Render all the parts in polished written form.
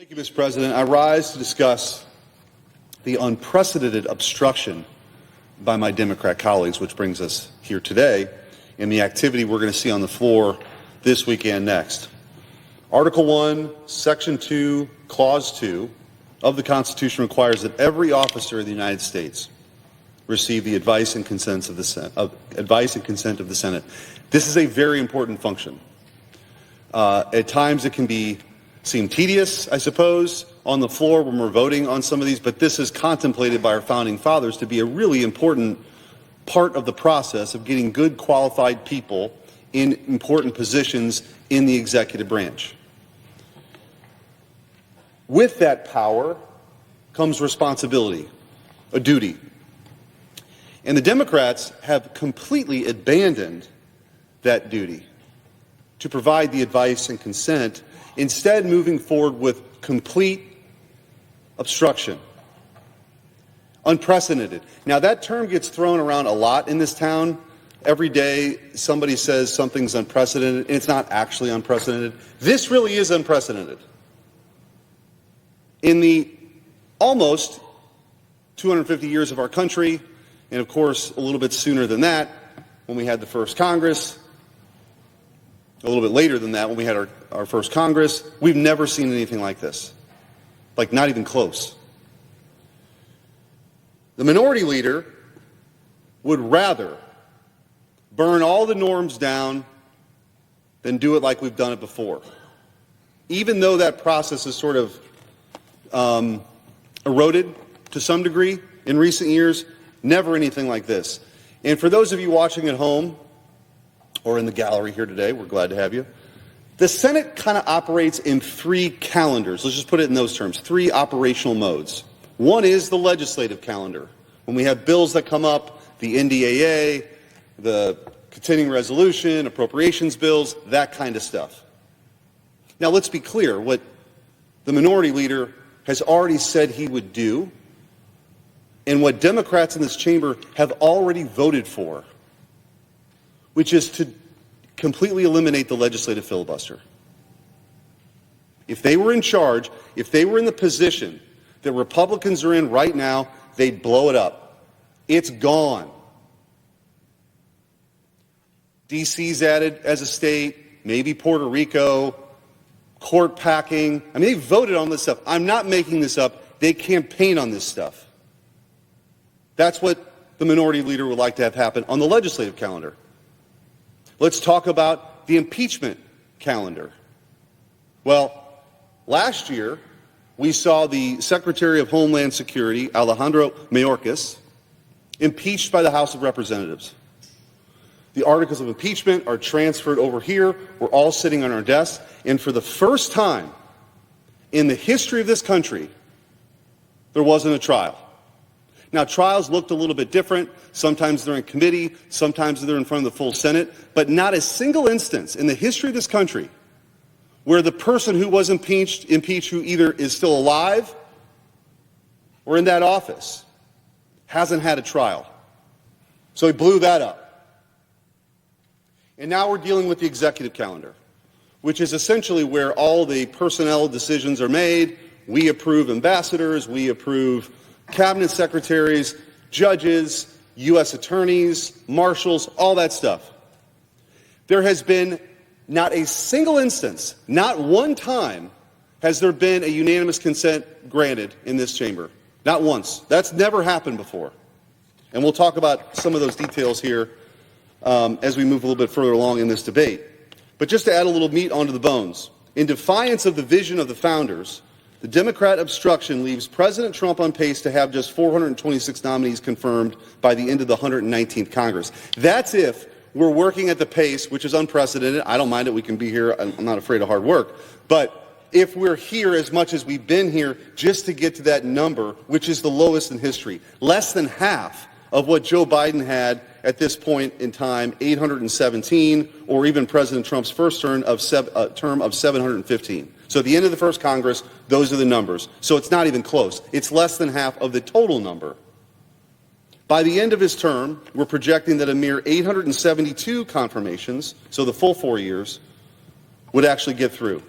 Thank you, Mr. President. I rise to discuss the unprecedented obstruction by my Democrat colleagues, which brings us here today, and the activity we're going to see on the floor this week and next. Article 1, Section 2, Clause 2 of the Constitution requires that every officer of the United States receive the advice and consent of the Senate. This is a very important function. At times it can seem tedious, I suppose, on the floor when we're voting on some of these, but this is contemplated by our founding fathers to be a really important part of the process of getting good, qualified people in important positions in the executive branch. With that power comes responsibility, a duty. And the Democrats have completely abandoned that duty to provide the advice and consent, instead moving forward with complete obstruction. Unprecedented. Now, that term gets thrown around a lot in this town. Every day somebody says something's unprecedented, and it's not actually unprecedented. This really is unprecedented. In the almost 250 years of our country, and of course a little bit sooner than that when we had the first Congress, a little bit later than that when we had our first Congress, we've never seen anything like this. Like, not even close. The minority leader would rather burn all the norms down than do it like we've done it before. Even though that process is sort of eroded to some degree in recent years, never anything like this. And for those of you watching at home or in the gallery here today, we're glad to have you. The Senate kind of operates in three calendars. Let's just put it in those terms, three operational modes. One is the legislative calendar. When we have bills that come up, the NDAA, the continuing resolution, appropriations bills, that kind of stuff. Now, let's be clear. What the minority leader has already said he would do, and what Democrats in this chamber have already voted for, which is to completely eliminate the legislative filibuster. If they were in charge, if they were in the position that Republicans are in right now, they'd blow it up. It's gone. D.C.'s added as a state, maybe Puerto Rico, court packing. I mean, they voted on this stuff. I'm not making this up. They campaign on this stuff. That's what the minority leader would like to have happen on the legislative calendar. Let's talk about the impeachment calendar. Well, last year, we saw the Secretary of Homeland Security, Alejandro Mayorkas, impeached by the House of Representatives. The articles of impeachment are transferred over here. We're all sitting on our desks. And for the first time in the history of this country, there wasn't a trial. Now, trials looked a little bit different. Sometimes they're in committee, sometimes they're in front of the full Senate, but not a single instance in the history of this country where the person who was impeached who either is still alive or in that office, hasn't had a trial. So he blew that up. And now we're dealing with the executive calendar, which is essentially where all the personnel decisions are made. We approve ambassadors, we approve cabinet secretaries, judges, U.S. attorneys, marshals, all that stuff. There has been not a single instance, not one time, has there been a unanimous consent granted in this chamber. Not once. That's never happened before. And we'll talk about some of those details here as we move a little bit further along in this debate. But just to add a little meat onto the bones, in defiance of the vision of the founders, the Democrat obstruction leaves President Trump on pace to have just 426 nominees confirmed by the end of the 119th Congress. That's if we're working at the pace, which is unprecedented. I don't mind it. We can be here. I'm not afraid of hard work. But if we're here as much as we've been here just to get to that number, which is the lowest in history, less than half of what Joe Biden had at this point in time, 817, or even President Trump's first term of 715. So at the end of the first Congress, those are the numbers. So it's not even close. It's less than half of the total number. By the end of his term, we're projecting that a mere 872 confirmations, so the full 4 years, would actually get through.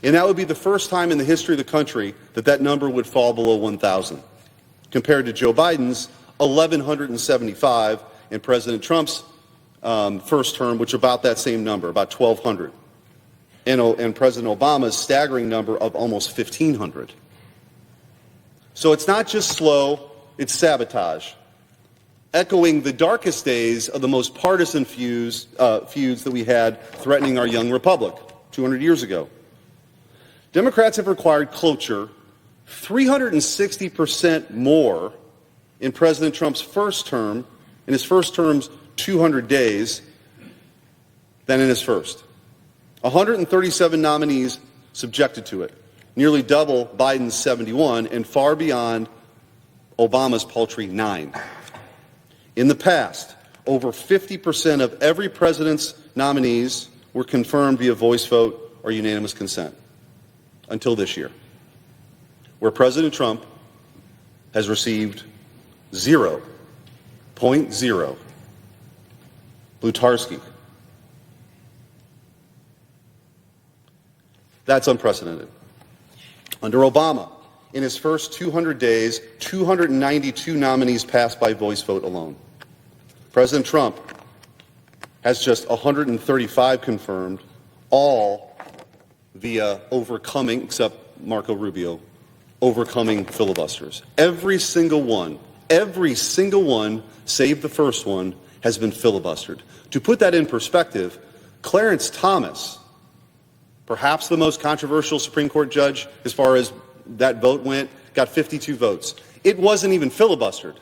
And that would be the first time in the history of the country that that number would fall below 1,000, compared to Joe Biden's 1,175 and President Trump's first term, which is about that same number, about 1,200, and President Obama's staggering number of almost 1,500. So it's not just slow, it's sabotage, echoing the darkest days of the most partisan feuds that we had threatening our young republic 200 years ago. Democrats have required cloture 360% more in President Trump's first term, in his first term's 200 days, than in his first. 137 nominees subjected to it, nearly double Biden's 71 and far beyond Obama's paltry 9. In the past, over 50% of every president's nominees were confirmed via voice vote or unanimous consent, until this year, where President Trump has received 0.0. Blutarsky. That's unprecedented. Under Obama, in his first 200 days, 292 nominees passed by voice vote alone. President Trump has just 135 confirmed, all via overcoming, except Marco Rubio, overcoming filibusters. Every single one, save the first one, has been filibustered. To put that in perspective, Clarence Thomas, perhaps the most controversial Supreme Court judge as far as that vote went, got 52 votes. It wasn't even filibustered.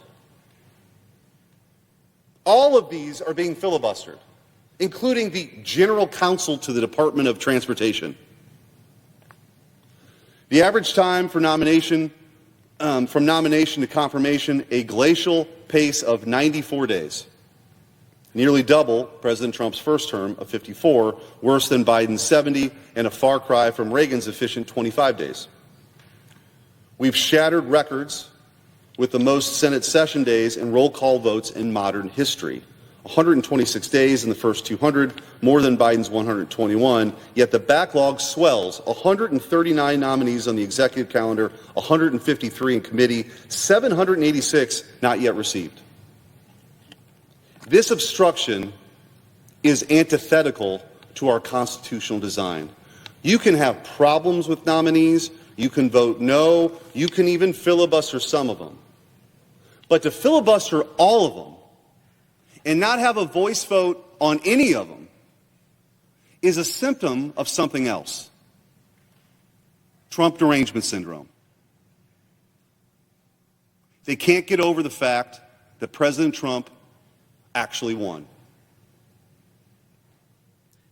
All of these are being filibustered, including the general counsel to the Department of Transportation. The average time for nomination, from nomination to confirmation, a glacial pace of 94 days. Nearly double President Trump's first term of 54, worse than Biden's 70, and a far cry from Reagan's efficient 25 days. We've shattered records with the most Senate session days and roll call votes in modern history. 126 days in the first 200, more than Biden's 121, yet the backlog swells. 139 nominees on the executive calendar, 153 in committee, 786 not yet received. This obstruction is antithetical to our constitutional design. You can have problems with nominees, you can vote no, you can even filibuster some of them. But to filibuster all of them and not have a voice vote on any of them is a symptom of something else. Trump derangement syndrome. They can't get over the fact that President Trump actually won.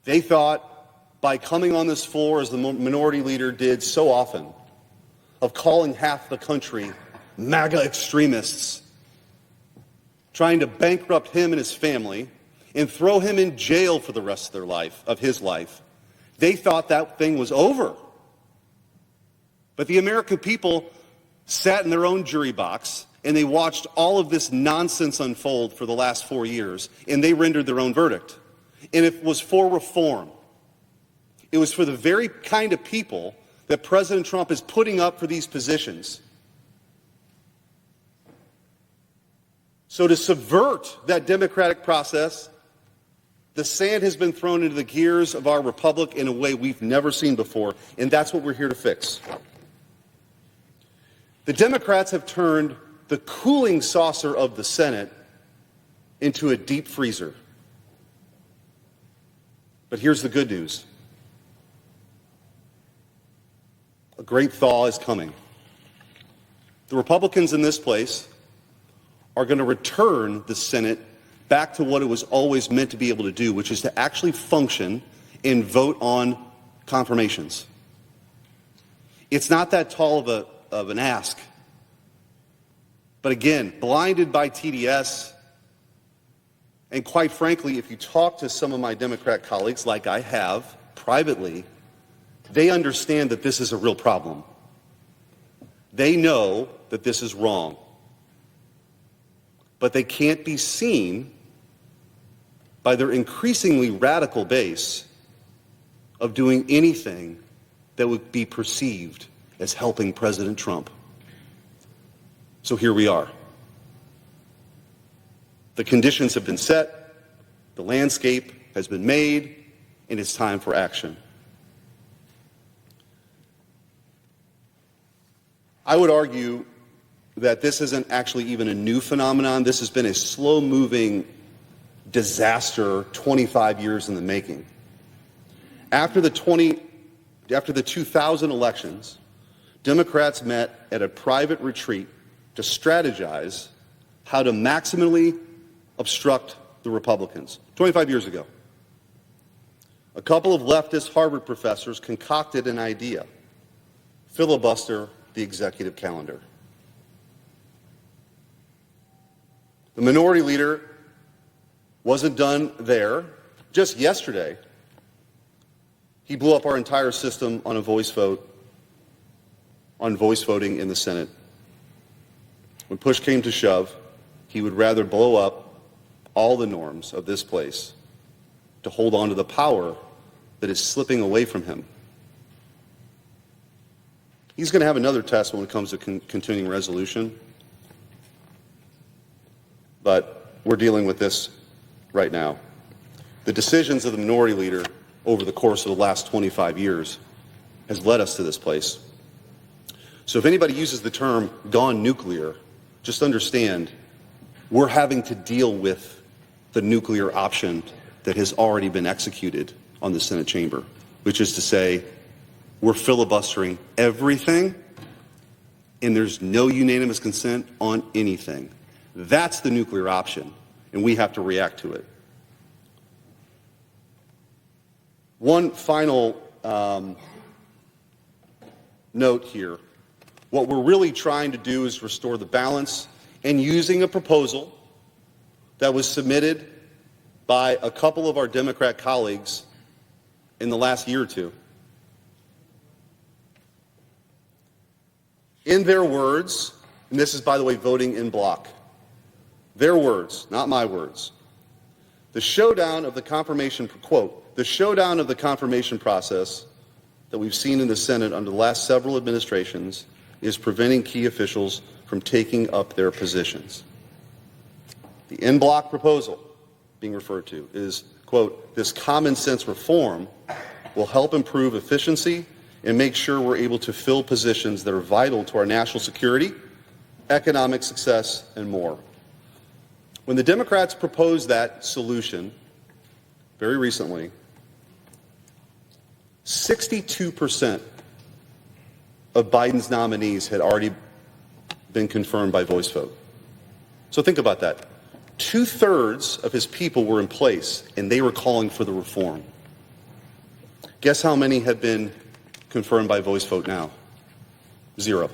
They thought, by coming on this floor as the minority leader did so often, of calling half the country MAGA extremists, trying to bankrupt him and his family and throw him in jail for the rest of their life, of his life, they thought that thing was over. But the American people sat in their own jury box and they watched all of this nonsense unfold for the last 4 years, and they rendered their own verdict. And it was for reform. It was for the very kind of people that President Trump is putting up for these positions. So to subvert that democratic process, the sand has been thrown into the gears of our republic in a way we've never seen before, and that's what we're here to fix. The Democrats have turned the cooling saucer of the Senate into a deep freezer. But here's the good news. A great thaw is coming. The Republicans in this place are going to return the Senate back to what it was always meant to be able to do, which is to actually function and vote on confirmations. It's not that tall of an ask. But again, blinded by TDS, and quite frankly, if you talk to some of my Democrat colleagues, like I have privately, they understand that this is a real problem. They know that this is wrong. But they can't be seen by their increasingly radical base of doing anything that would be perceived as helping President Trump. So here we are. The conditions have been set, the landscape has been made, and it's time for action. I would argue that this isn't actually even a new phenomenon. This has been a slow-moving disaster 25 years in the making. After the 2000 elections, Democrats met at a private retreat to strategize how to maximally obstruct the Republicans. 25 years ago. A couple of leftist Harvard professors concocted an idea: filibuster the executive calendar. The minority leader wasn't done there. Just yesterday, he blew up our entire system on a voice vote, on voice voting in the Senate. When push came to shove, he would rather blow up all the norms of this place to hold on to the power that is slipping away from him. He's going to have another test when it comes to continuing resolution, but we're dealing with this right now. The decisions of the minority leader over the course of the last 25 years has led us to this place. So if anybody uses the term gone nuclear, just understand we're having to deal with the nuclear option that has already been executed on the Senate chamber, which is to say we're filibustering everything and there's no unanimous consent on anything. That's the nuclear option, and we have to react to it. One final note here. What we're really trying to do is restore the balance, and using a proposal that was submitted by a couple of our Democrat colleagues in the last year or two. In their words, and this is, by the way, voting in block, their words, not my words, the showdown of the confirmation, quote, the showdown of the confirmation process that we've seen in the Senate under the last several administrations is preventing key officials from taking up their positions. The in block proposal being referred to is, quote, this common sense reform will help improve efficiency and make sure we're able to fill positions that are vital to our national security, economic success, and more. When the Democrats proposed that solution very recently, 62% of Biden's nominees had already been confirmed by voice vote. So think about that. 2/3 of his people were in place, and they were calling for the reform. Guess how many have been confirmed by voice vote now? 0%.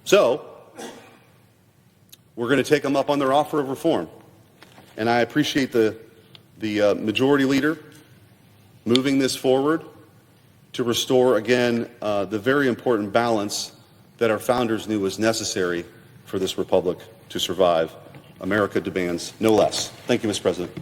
So we're going to take them up on their offer of reform. And I appreciate the majority leader moving this forward to restore, again, the very important balance that our founders knew was necessary for this republic to survive. America demands no less. Thank you, Mr. President.